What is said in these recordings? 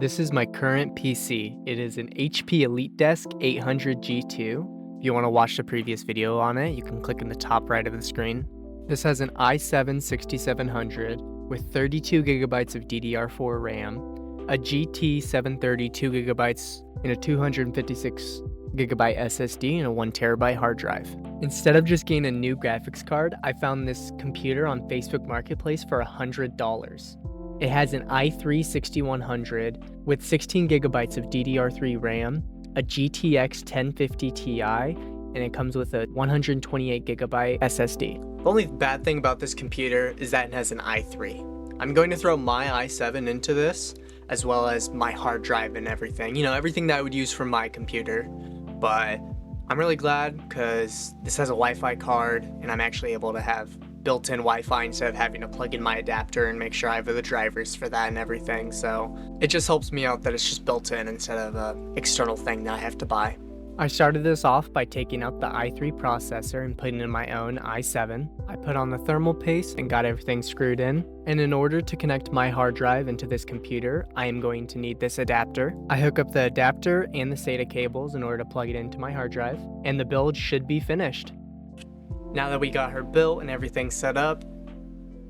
This is my current PC. It is an HP EliteDesk 800 G2. If you want to watch the previous video on it, you can click in the top right of the screen. This has an i7 6700 with 32 gigabytes of DDR4 RAM, a GT 730 2 gigabytes and a 256 gigabyte SSD and a 1 terabyte hard drive. Instead of just getting a new graphics card, I found this computer on Facebook Marketplace for $100. It has an i3 6100 with 16 gigabytes of DDR3 RAM, a GTX 1050 Ti, and it comes with a 128 gigabyte SSD. The only bad thing about this computer is that it has an i3. I'm going to throw my i7 into this, as well as my hard drive and everything. You know, everything that I would use for my computer. But I'm really glad because this has a Wi-Fi card and I'm actually able to have built-in Wi-Fi instead of having to plug in my adapter and make sure I have the drivers for that and everything. So it just helps me out that it's just built in instead of an external thing that I have to buy. I started this off by taking out the i3 processor and putting in my own i7. I put on the thermal paste and got everything screwed in. And in order to connect my hard drive into this computer, I am going to need this adapter. I hook up the adapter and the SATA cables in order to plug it into my hard drive, and the build should be finished. Now that we got her built and everything set up,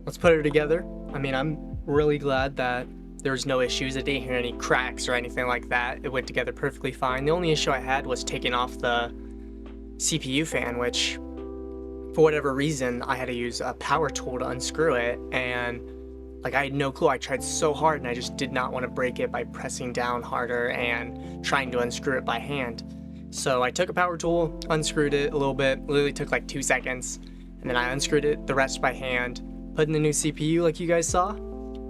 let's put her together. I mean, I'm really glad that there's no issues. I didn't hear any cracks or anything like that. It went together perfectly fine. The only issue I had was taking off the CPU fan, which for whatever reason, I had to use a power tool to unscrew it. And like, I had no clue. I tried so hard and I just did not want to break it by pressing down harder and trying to unscrew it by hand. So I took a power tool, unscrewed it a little bit, literally took like 2 seconds. And then I unscrewed it the rest by hand, put in the new CPU like you guys saw.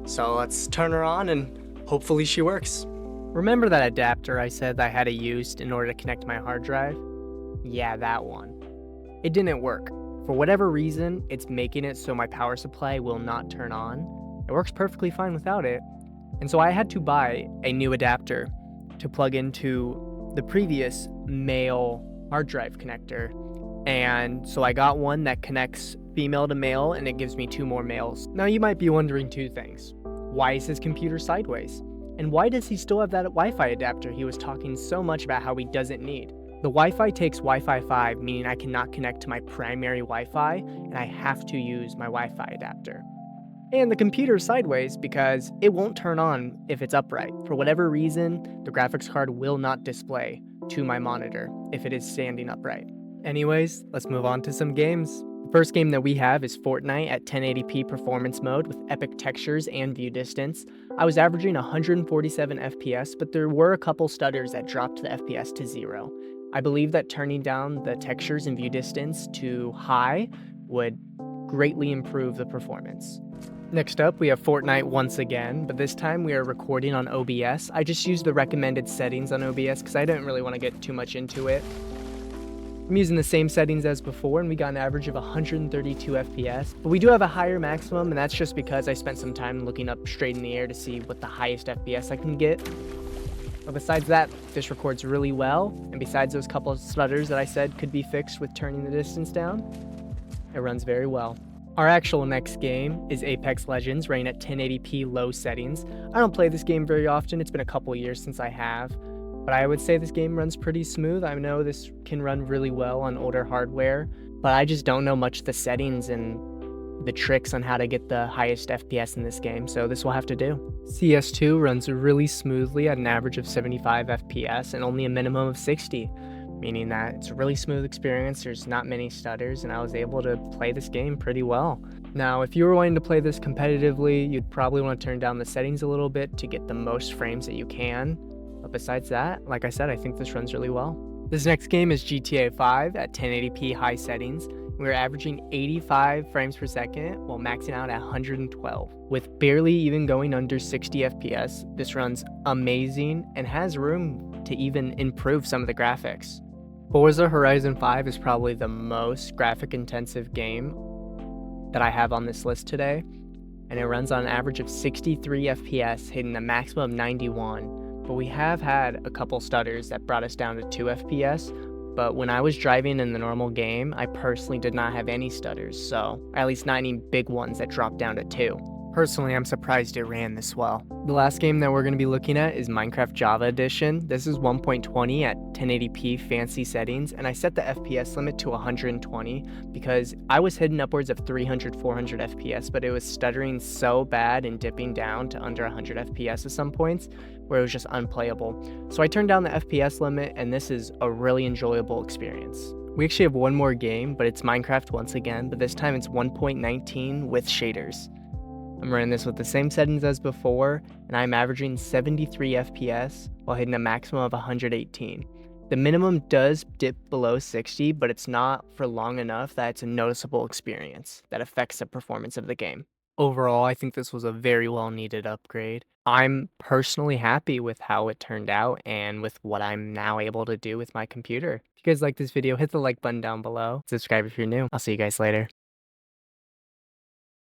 So let's turn her on and hopefully she works. Remember that adapter I said that I had to use in order to connect my hard drive? Yeah, that one. It didn't work. For whatever reason, it's making it so my power supply will not turn on. It works perfectly fine without it. And so I had to buy a new adapter to plug into the previous male hard drive connector. And so I got one that connects female to male, and it gives me 2 more males. Now you might be wondering 2 things. Why is his computer sideways? And why does he still have that Wi-Fi adapter he was talking so much about how he doesn't need? The Wi-Fi takes Wi-Fi 5, meaning I cannot connect to my primary Wi-Fi, and I have to use my Wi-Fi adapter. And the computer is sideways because it won't turn on if it's upright. For whatever reason, the graphics card will not display to my monitor if it is standing upright. Anyways, let's move on to some games. The first game that we have is Fortnite at 1080p performance mode with epic textures and view distance. I was averaging 147 FPS, but there were a couple stutters that dropped the FPS to 0. I believe that turning down the textures and view distance to high would greatly improve the performance. Next up, we have Fortnite once again, but this time we are recording on OBS. I just used the recommended settings on OBS because I didn't really want to get too much into it. I'm using the same settings as before, and we got an average of 132 FPS, but we do have a higher maximum, and that's just because I spent some time looking up straight in the air to see what the highest FPS I can get. But besides that, this records really well, and besides those couple of stutters that I said could be fixed with turning the distance down, it runs very well. Our actual next game is Apex Legends, running at 1080p low settings. I don't play this game very often, it's been a couple years since I have. But I would say this game runs pretty smooth. I know this can run really well on older hardware, but I just don't know much of the settings and the tricks on how to get the highest FPS in this game, so this will have to do. CS2 runs really smoothly at an average of 75 FPS and only a minimum of 60, meaning that it's a really smooth experience. There's not many stutters, and I was able to play this game pretty well. Now, if you were wanting to play this competitively, you'd probably want to turn down the settings a little bit to get the most frames that you can. But besides that, like I said, I think this runs really well. This next game is GTA 5 at 1080p high settings. We're averaging 85 frames per second while maxing out at 112. With barely even going under 60 FPS, this runs amazing and has room to even improve some of the graphics. Forza Horizon 5 is probably the most graphic intensive game that I have on this list today, and it runs on an average of 63 FPS, hitting a maximum of 91. But we have had a couple stutters that brought us down to 2 FPS, but when I was driving in the normal game, I personally did not have any stutters, so at least not any big ones that dropped down to 2. Personally, I'm surprised it ran this well. The last game that we're going to be looking at is Minecraft Java Edition. This is 1.20 at 1080p fancy settings, and I set the FPS limit to 120 because I was hitting upwards of 300, 400 FPS, but it was stuttering so bad and dipping down to under 100 FPS at some points where it was just unplayable. So I turned down the FPS limit, and this is a really enjoyable experience. We actually have one more game, but it's Minecraft once again, but this time it's 1.19 with shaders. I'm running this with the same settings as before, and I'm averaging 73 FPS while hitting a maximum of 118. The minimum does dip below 60, but it's not for long enough that it's a noticeable experience that affects the performance of the game. Overall, I think this was a very well needed upgrade. I'm personally happy with how it turned out and with what I'm now able to do with my computer. If you guys like this video, hit the like button down below. Subscribe if you're new. I'll see you guys later.